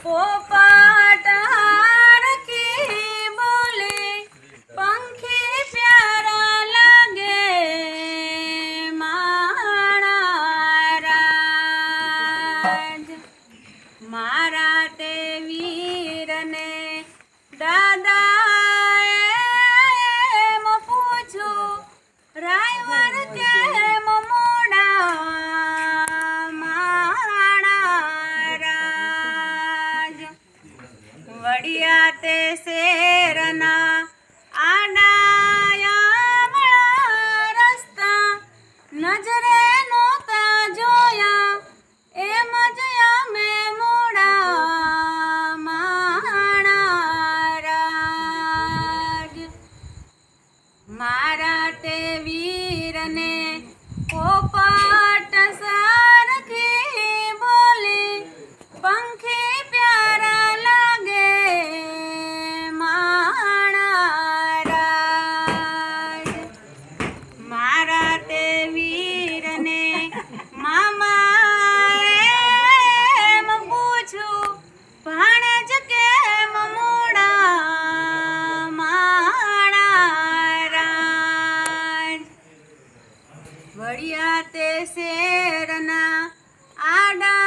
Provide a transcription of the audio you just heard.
પોપટ હરખી બોલે, પંખી પ્યારા લાગે, માણા રાજ મારા તે વીરને દાદા એમ પૂછું, રાયવર કેમ મોડા, માણા રાજ વડિયા તે શેરના આડાયા રસ્તા, નજરે નહોતા જોયા, એમ જ અમે મોડા, માણા રાજ મારા તે વીરને પોપટ સરખી બોલે, પંખી પ્યારા લાગે, માણા રાજ મારા તે વીરને મામા એમ પૂછું, ભાણેજ કેમ મોડા, માણા રાજ વડિયા તે શેરના આડા